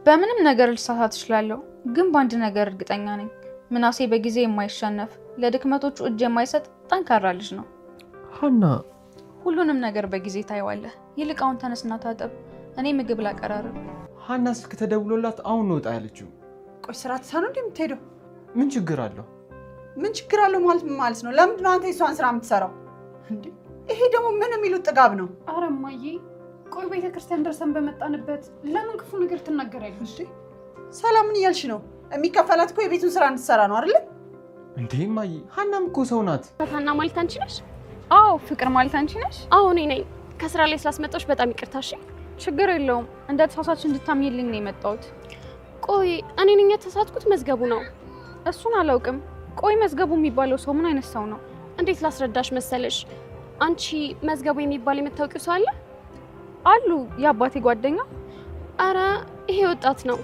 በምንም ነገር ልሳሳት እችላለሁ፣ ግን በአንድ ነገር እርግጠኛ ነኝ። ምናሴ በጊዜ የማይሸነፍ ለድክመቶቹ እጅ የማይሰጥ ጠንካራ ልጅ ነው። ሀና፣ ሁሉንም ነገር በጊዜ ታየዋለህ። ይልቅ አሁን ተነስና ታጠብ፣ እኔ ምግብ ላቀራርብ። ሀና ስልክ ተደውሎላት አሁን ነው ወጣ ያለችው። ቆይ ስራ ትሰራ ነው የምትሄደው? ምን ችግር አለው? ምን ችግር አለው ማለት ነው? ለምንድን ነው አንተ የሷን ስራ የምትሰራው? እንዴ ይሄ ደግሞ ምን የሚሉት ጥጋብ ነው? ኧረ እማዬ፣ ቆይ ቤተክርስቲያን ደርሰን በመጣንበት ለምን ክፉ ነገር ትናገሪያለሽ? ሰላምን እያልሽ ነው? የሚከፈላት እኮ የቤቱን ስራ እንድትሰራ ነው አይደል? እንዴ እማዬ፣ ሀናም እኮ ሰው ናት። ሀና ማለት አንቺ ነሽ? አዎ። ፍቅር ማለት አንቺ ነሽ? አዎ እኔ ነኝ። ከስራ ላይ ስላስመጣሁሽ በጣም ይቅርታ። እሺ ችግር የለውም። እንደ ተሳሳች እንድታምኝልኝ ነው የመጣሁት። ቆይ እኔ ነኝ የተሳሳትኩት? መዝገቡ ነው? እሱን አላውቅም። ቆይ መዝገቡ የሚባለው ሰው ምን አይነት ሰው ነው? እንዴት ላስረዳሽ መሰለሽ? አንቺ መዝገቡ የሚባል የምታውቂው ሰው አለ? አሉ፣ የአባቴ ጓደኛ። አረ ይሄ ወጣት ነው።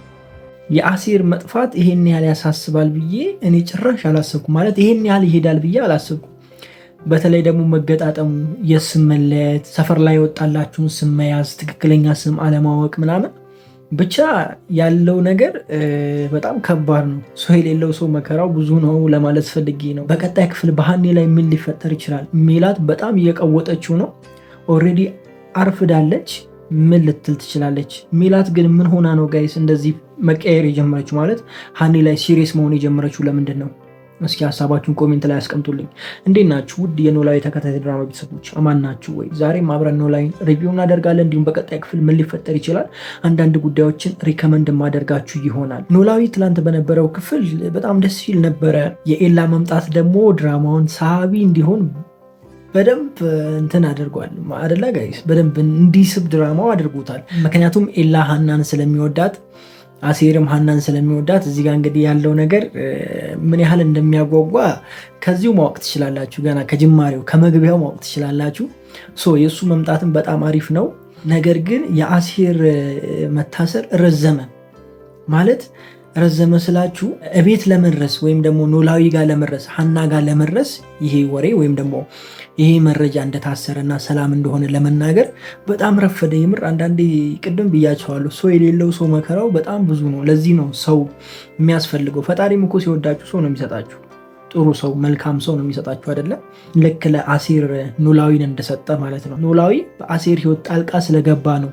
የአሲር መጥፋት ይሄን ያህል ያሳስባል ብዬ እኔ ጭራሽ አላሰብኩም። ማለት ይሄን ያህል ይሄዳል ብዬ አላሰብኩም። በተለይ ደግሞ መገጣጠሙ፣ የስም መለያየት፣ ሰፈር ላይ የወጣላችሁን ስም መያዝ፣ ትክክለኛ ስም አለማወቅ ምናምን ብቻ ያለው ነገር በጣም ከባድ ነው። ሰው የሌለው ሰው መከራው ብዙ ነው ለማለት ፈልጌ ነው። በቀጣይ ክፍል በሀኔ ላይ ምን ሊፈጠር ይችላል? ሜላት በጣም እየቀወጠችው ነው። ኦልሬዲ አርፍዳለች። ምን ልትል ትችላለች? ሜላት ግን ምን ሆና ነው ጋይስ እንደዚህ መቀየር የጀመረችው? ማለት ሀኔ ላይ ሲሪየስ መሆን የጀመረችው ለምንድን ነው? እስኪ ሀሳባችሁን ኮሜንት ላይ አስቀምጡልኝ። እንዴት ናችሁ ውድ የኖላዊ ተከታታይ ድራማ ቤተሰቦች፣ አማን ናችሁ ወይ? ዛሬም አብረን ኖላዊ ሪቪው እናደርጋለን። እንዲሁም በቀጣይ ክፍል ምን ሊፈጠር ይችላል አንዳንድ ጉዳዮችን ሪከመንድ ማደርጋችሁ ይሆናል። ኖላዊ ትላንት በነበረው ክፍል በጣም ደስ ይል ነበረ። የኤላ መምጣት ደግሞ ድራማውን ሳቢ እንዲሆን በደንብ እንትን አድርጓል አደለ ጋይስ? በደንብ እንዲስብ ድራማው አድርጎታል። ምክንያቱም ኤላ ሀናን ስለሚወዳት አሲርም ሀናን ስለሚወዳት እዚህ ጋር እንግዲህ ያለው ነገር ምን ያህል እንደሚያጓጓ ከዚሁ ማወቅ ትችላላችሁ። ገና ከጅማሬው ከመግቢያው ማወቅ ትችላላችሁ። የእሱ መምጣትም በጣም አሪፍ ነው። ነገር ግን የአሲር መታሰር ረዘመ ማለት ረዘመ ስላችሁ እቤት ለመድረስ ወይም ደግሞ ኖላዊ ጋር ለመድረስ ሀና ጋር ለመድረስ ይሄ ወሬ ወይም ደግሞ ይሄ መረጃ እንደታሰረና ሰላም እንደሆነ ለመናገር በጣም ረፈደ። የምር አንዳንዴ ቅድም ብያቸዋለሁ፣ ሰው የሌለው ሰው መከራው በጣም ብዙ ነው። ለዚህ ነው ሰው የሚያስፈልገው። ፈጣሪም እኮ ሲወዳችሁ ሰው ነው የሚሰጣችሁ። ጥሩ ሰው መልካም ሰው ነው የሚሰጣችሁ አይደለም? ልክ ለአሲር ኖላዊን እንደሰጠ ማለት ነው። ኖላዊ በአሲር ህይወት ጣልቃ ስለገባ ነው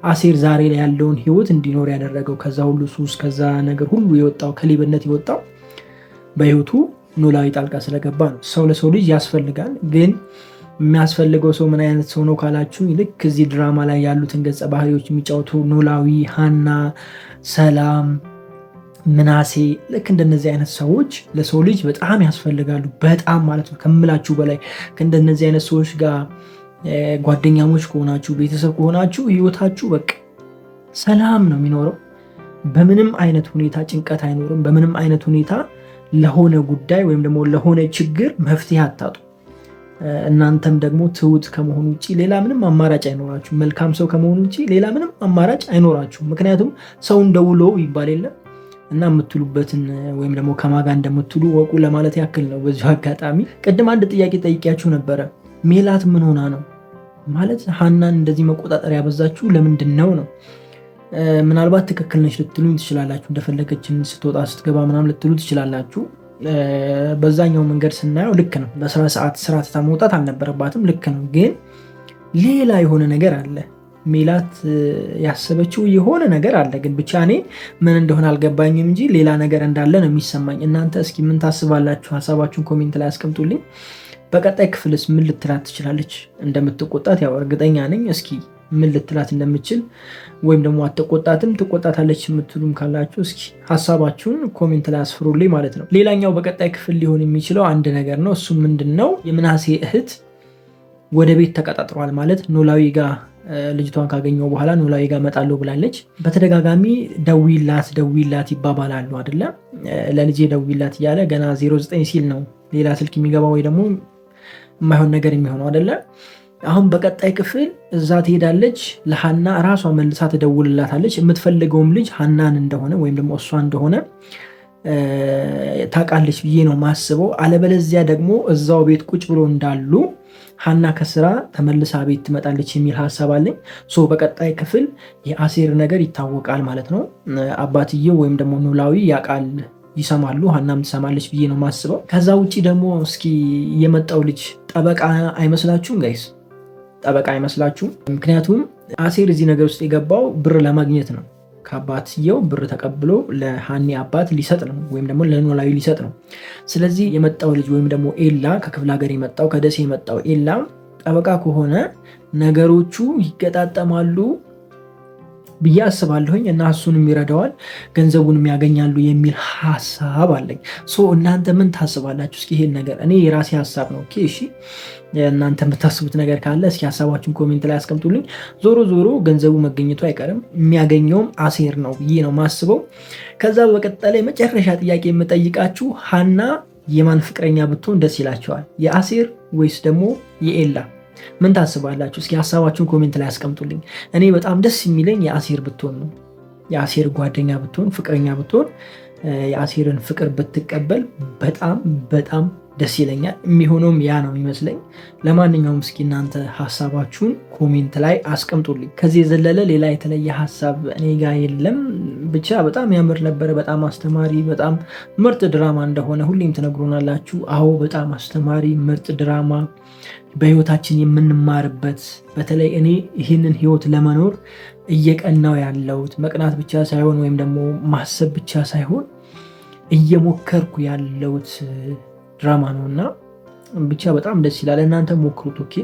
አሲር ዛሬ ላይ ያለውን ህይወት እንዲኖር ያደረገው። ከዛ ሁሉ ሱስ ከዛ ነገር ሁሉ የወጣው ከሌብነት የወጣው በህይወቱ ኖላዊ ጣልቃ ስለገባ ነው። ሰው ለሰው ልጅ ያስፈልጋል። ግን የሚያስፈልገው ሰው ምን አይነት ሰው ነው ካላችሁ፣ ልክ እዚህ ድራማ ላይ ያሉትን ገጸ ባህሪዎች የሚጫወቱ ኖላዊ፣ ሀና፣ ሰላም፣ ምናሴ ልክ እንደነዚህ አይነት ሰዎች ለሰው ልጅ በጣም ያስፈልጋሉ። በጣም ማለት ነው ከምላችሁ በላይ። ከእንደነዚህ አይነት ሰዎች ጋር ጓደኛሞች ከሆናችሁ ቤተሰብ ከሆናችሁ ህይወታችሁ በቃ ሰላም ነው የሚኖረው። በምንም አይነት ሁኔታ ጭንቀት አይኖርም። በምንም አይነት ሁኔታ ለሆነ ጉዳይ ወይም ደግሞ ለሆነ ችግር መፍትሄ አታጡ። እናንተም ደግሞ ትሁት ከመሆኑ ውጭ ሌላ ምንም አማራጭ አይኖራችሁ። መልካም ሰው ከመሆኑ ውጭ ሌላ ምንም አማራጭ አይኖራችሁ። ምክንያቱም ሰው እንደውሎ ይባል የለም እና የምትሉበትን ወይም ደግሞ ከማጋ እንደምትሉ ወቁ ለማለት ያክል ነው። በዚሁ አጋጣሚ ቅድም አንድ ጥያቄ ጠይቂያችሁ ነበረ። ሜላት ምን ሆና ነው ማለት ሀናን እንደዚህ መቆጣጠር ያበዛችሁ ለምንድን ነው? ምናልባት ትክክል ነች ልትሉኝ ትችላላችሁ። እንደፈለገችን ስትወጣ ስትገባ ምናምን ልትሉ ትችላላችሁ። በዛኛው መንገድ ስናየው ልክ ነው። በስራ ሰዓት ስራ ትታ መውጣት አልነበረባትም። ልክ ነው። ግን ሌላ የሆነ ነገር አለ። ሜላት ያሰበችው የሆነ ነገር አለ። ግን ብቻ እኔ ምን እንደሆነ አልገባኝም እንጂ ሌላ ነገር እንዳለ ነው የሚሰማኝ። እናንተ እስኪ ምን ታስባላችሁ? ሀሳባችሁን ኮሜንት ላይ አስቀምጡልኝ። በቀጣይ ክፍልስ ምን ልትላት ትችላለች? እንደምትቆጣት ያው እርግጠኛ ነኝ። እስኪ ምን ልትላት እንደምችል ወይም ደግሞ አትቆጣትም ትቆጣታለች የምትሉም ካላችሁ እስኪ ሀሳባችሁን ኮሜንት ላይ አስፍሩልኝ ማለት ነው። ሌላኛው በቀጣይ ክፍል ሊሆን የሚችለው አንድ ነገር ነው። እሱ ምንድን ነው? የምናሴ እህት ወደ ቤት ተቀጣጥሯል ማለት ኖላዊ ጋር ልጅቷን ካገኘው በኋላ ኖላዊ ጋር እመጣለሁ ብላለች። በተደጋጋሚ ደዊላት ይባባላሉ አይደለ? ለልጄ ደዊላት እያለ ገና 09 ሲል ነው ሌላ ስልክ የሚገባ ወይ ደግሞ የማይሆን ነገር የሚሆነው አይደለ? አሁን በቀጣይ ክፍል እዛ ትሄዳለች። ለሀና ራሷ መልሳ ትደውልላታለች። የምትፈልገውም ልጅ ሀናን እንደሆነ ወይም ደግሞ እሷ እንደሆነ ታውቃለች ብዬ ነው ማስበው። አለበለዚያ ደግሞ እዛው ቤት ቁጭ ብሎ እንዳሉ ሀና ከስራ ተመልሳ ቤት ትመጣለች የሚል ሀሳብ አለኝ። ሶ በቀጣይ ክፍል የአሴር ነገር ይታወቃል ማለት ነው። አባትየው ወይም ደግሞ ኖላዊ ያውቃል፣ ይሰማሉ፣ ሀናም ትሰማለች ብዬ ነው የማስበው። ከዛ ውጭ ደግሞ እስኪ የመጣው ልጅ ጠበቃ አይመስላችሁም ጋይስ? ጠበቃ አይመስላችሁም? ምክንያቱም አሴር እዚህ ነገር ውስጥ የገባው ብር ለማግኘት ነው። ከአባትየው ብር ተቀብሎ ለሀኒ አባት ሊሰጥ ነው፣ ወይም ደግሞ ለኖላዊ ሊሰጥ ነው። ስለዚህ የመጣው ልጅ ወይም ደግሞ ኤላ ከክፍለ ሀገር የመጣው ከደሴ የመጣው ኤላ ጠበቃ ከሆነ ነገሮቹ ይገጣጠማሉ ብዬ አስባለሁኝ እና እሱንም ይረዳዋል፣ ገንዘቡንም ያገኛሉ የሚል ሀሳብ አለኝ። እናንተ ምን ታስባላችሁ? እስኪ ይሄን ነገር እኔ የራሴ ሀሳብ ነው። እሺ እናንተ የምታስቡት ነገር ካለ እስኪ ሀሳባችሁን ኮሜንት ላይ አስቀምጡልኝ። ዞሮ ዞሮ ገንዘቡ መገኘቱ አይቀርም፣ የሚያገኘውም አሴር ነው ብዬ ነው ማስበው። ከዛ በቀጠለ የመጨረሻ ጥያቄ የምጠይቃችሁ ሀና የማን ፍቅረኛ ብትሆን ደስ ይላቸዋል? የአሴር ወይስ ደግሞ የኤላ? ምን ታስባላችሁ? እስኪ ሀሳባችሁን ኮሜንት ላይ አስቀምጡልኝ። እኔ በጣም ደስ የሚለኝ የአሴር ብትሆን ነው። የአሴር ጓደኛ ብትሆን፣ ፍቅረኛ ብትሆን፣ የአሴርን ፍቅር ብትቀበል በጣም በጣም ደስ ይለኛል። የሚሆነውም ያ ነው የሚመስለኝ። ለማንኛውም እስኪ እናንተ ሀሳባችሁን ኮሜንት ላይ አስቀምጡልኝ። ከዚህ የዘለለ ሌላ የተለየ ሀሳብ እኔ ጋር የለም። ብቻ በጣም ያምር ነበረ። በጣም አስተማሪ፣ በጣም ምርጥ ድራማ እንደሆነ ሁሌም ትነግሩናላችሁ። አዎ በጣም አስተማሪ ምርጥ ድራማ በህይወታችን የምንማርበት። በተለይ እኔ ይህንን ህይወት ለመኖር እየቀናው ያለሁት መቅናት ብቻ ሳይሆን ወይም ደግሞ ማሰብ ብቻ ሳይሆን እየሞከርኩ ያለሁት ድራማ ነው እና ብቻ በጣም ደስ ይላል። እናንተ ሞክሩት። ኦኬ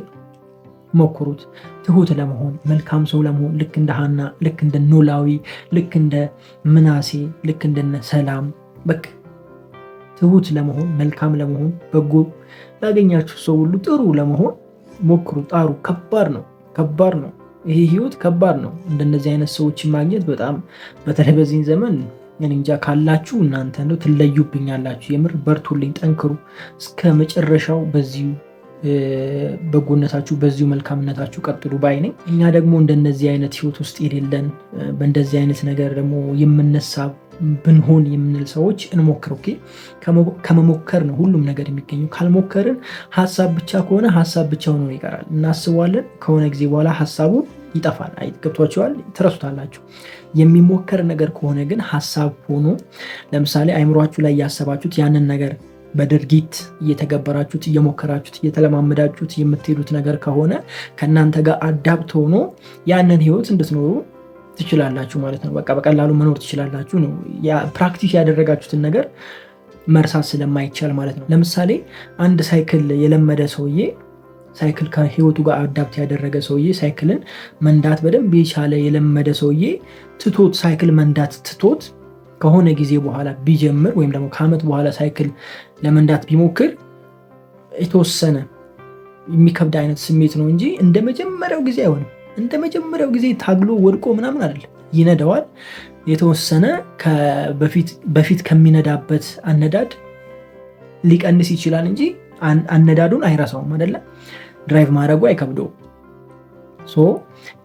ሞክሩት። ትሁት ለመሆን መልካም ሰው ለመሆን ልክ እንደ ሀና፣ ልክ እንደ ኖላዊ፣ ልክ እንደ ምናሴ፣ ልክ እንደነ ሰላም በቃ ትሁት ለመሆን መልካም ለመሆን በጎ ላገኛችሁ ሰው ሁሉ ጥሩ ለመሆን ሞክሩ፣ ጣሩ። ከባድ ነው ይሄ ህይወት ከባድ ነው። እንደነዚህ አይነት ሰዎችን ማግኘት በጣም በተለይ በዚህ ዘመን እንጃ ካላችሁ እናንተ ነው ትለዩብኛላችሁ። የምር በርቱልኝ፣ ጠንክሩ እስከ መጨረሻው። በዚሁ በጎነታችሁ በዚሁ መልካምነታችሁ ቀጥሉ ባይ ነኝ። እኛ ደግሞ እንደነዚህ አይነት ህይወት ውስጥ የሌለን በእንደዚህ አይነት ነገር ደግሞ የምነሳ ብንሆን የምንል ሰዎች እንሞክር። ኦኬ ከመሞከር ነው ሁሉም ነገር የሚገኘው። ካልሞከርን ሀሳብ ብቻ ከሆነ ሀሳብ ብቻ ሆኖ ይቀራል። እናስባለን፣ ከሆነ ጊዜ በኋላ ሀሳቡ ይጠፋል። ገብቷችኋል? ትረሱታላችሁ። የሚሞከር ነገር ከሆነ ግን ሀሳብ ሆኖ ለምሳሌ አይምሯችሁ ላይ ያሰባችሁት ያንን ነገር በድርጊት እየተገበራችሁት እየሞከራችሁት እየተለማመዳችሁት የምትሄዱት ነገር ከሆነ ከእናንተ ጋር አዳፕት ሆኖ ያንን ህይወት እንድትኖሩ ትችላላችሁ ማለት ነው። በቃ በቀላሉ መኖር ትችላላችሁ ነው። ፕራክቲስ ያደረጋችሁትን ነገር መርሳት ስለማይቻል ማለት ነው። ለምሳሌ አንድ ሳይክል የለመደ ሰውዬ፣ ሳይክል ከህይወቱ ጋር አዳፕት ያደረገ ሰውዬ፣ ሳይክልን መንዳት በደንብ የቻለ የለመደ ሰውዬ ትቶት ሳይክል መንዳት ትቶት ከሆነ ጊዜ በኋላ ቢጀምር ወይም ደግሞ ከዓመት በኋላ ሳይክል ለመንዳት ቢሞክር የተወሰነ የሚከብድ አይነት ስሜት ነው እንጂ እንደ መጀመሪያው ጊዜ አይሆንም። እንደ መጀመሪያው ጊዜ ታግሎ ወድቆ ምናምን አይደለም። ይነዳዋል። የተወሰነ በፊት ከሚነዳበት አነዳድ ሊቀንስ ይችላል እንጂ አነዳዱን አይረሳውም አይደለ? ድራይቭ ማድረጉ አይከብደውም።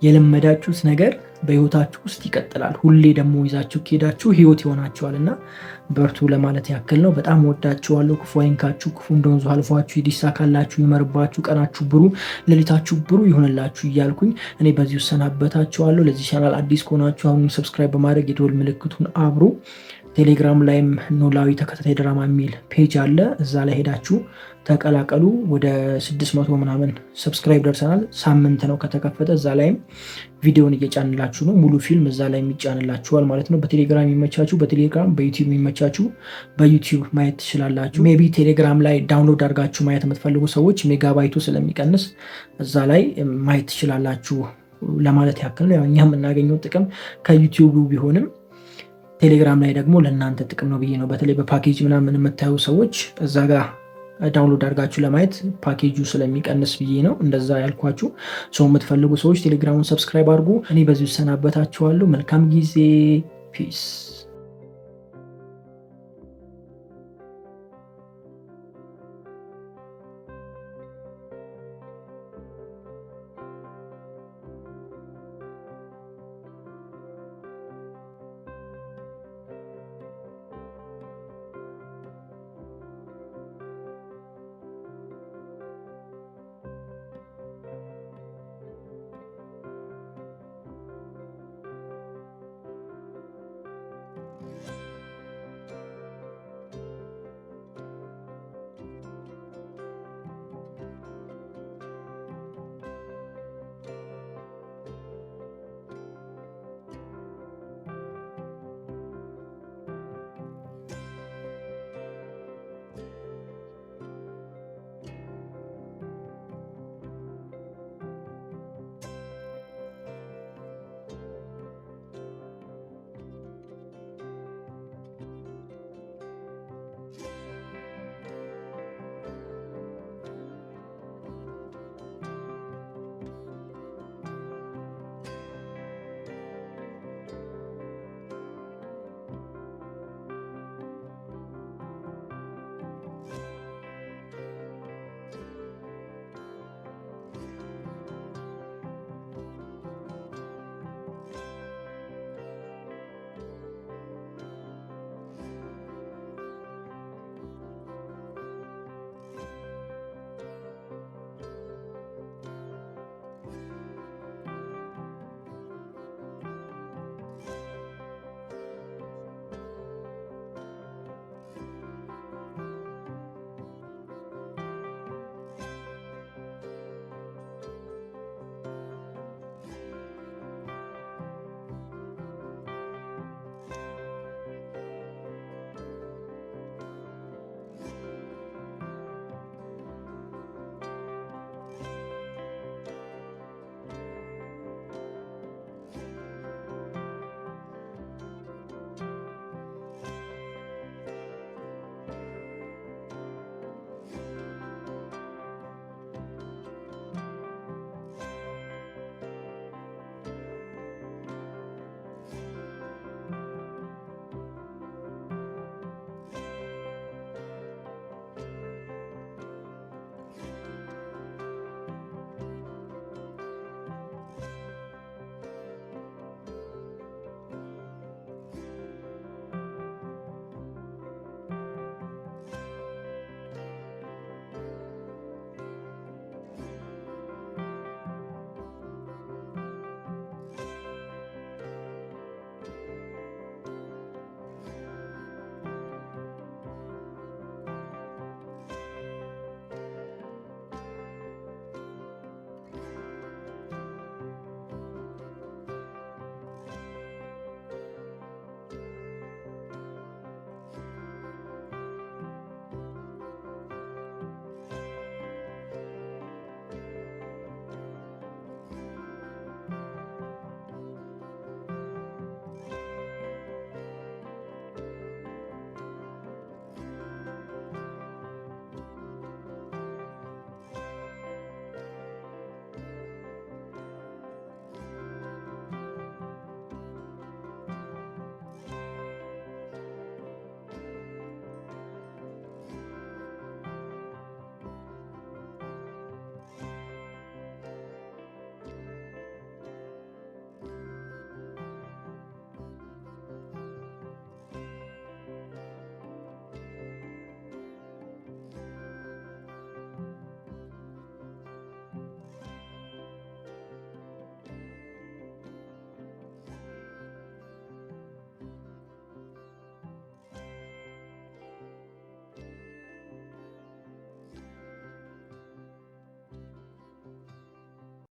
የለመዳችሁት ነገር በህይወታችሁ ውስጥ ይቀጥላል። ሁሌ ደግሞ ይዛችሁ ከሄዳችሁ ህይወት ይሆናችኋል እና በርቱ ለማለት ያክል ነው። በጣም ወዳችኋለሁ። ክፉ አይንካችሁ፣ ክፉ እንደወንዙ አልፏችሁ፣ ይሳካላችሁ፣ ይመርባችሁ፣ ቀናችሁ ብሩ፣ ሌሊታችሁ ብሩ ይሆንላችሁ እያልኩኝ እኔ በዚሁ ሰናበታችኋለሁ። ለዚህ ቻናል አዲስ ከሆናችሁ አሁን ሰብስክራይብ በማድረግ የደወል ምልክቱን አብሩ። ቴሌግራም ላይም ኖላዊ ተከታታይ ድራማ የሚል ፔጅ አለ። እዛ ላይ ሄዳችሁ ተቀላቀሉ። ወደ 600 ምናምን ሰብስክራይብ ደርሰናል። ሳምንት ነው ከተከፈተ። እዛ ላይም ቪዲዮን እየጫንላችሁ ነው። ሙሉ ፊልም እዛ ላይ የሚጫንላችኋል ማለት ነው። በቴሌግራም የሚመቻችሁ በቴሌግራም፣ በዩቲዩብ የሚመቻችሁ በዩቲዩብ ማየት ትችላላችሁ። ሜቢ ቴሌግራም ላይ ዳውንሎድ አድርጋችሁ ማየት የምትፈልጉ ሰዎች ሜጋባይቱ ስለሚቀንስ እዛ ላይ ማየት ትችላላችሁ ለማለት ያክል ነው። እኛ የምናገኘው ጥቅም ከዩቲዩቡ ቢሆንም ቴሌግራም ላይ ደግሞ ለእናንተ ጥቅም ነው ብዬ ነው። በተለይ በፓኬጅ ምናምን የምታዩ ሰዎች እዛ ጋር ዳውንሎድ አድርጋችሁ ለማየት ፓኬጁ ስለሚቀንስ ብዬ ነው እንደዛ ያልኳችሁ። ሰው የምትፈልጉ ሰዎች ቴሌግራሙን ሰብስክራይብ አድርጉ። እኔ በዚሁ ሰናበታችኋለሁ። መልካም ጊዜ። ፒስ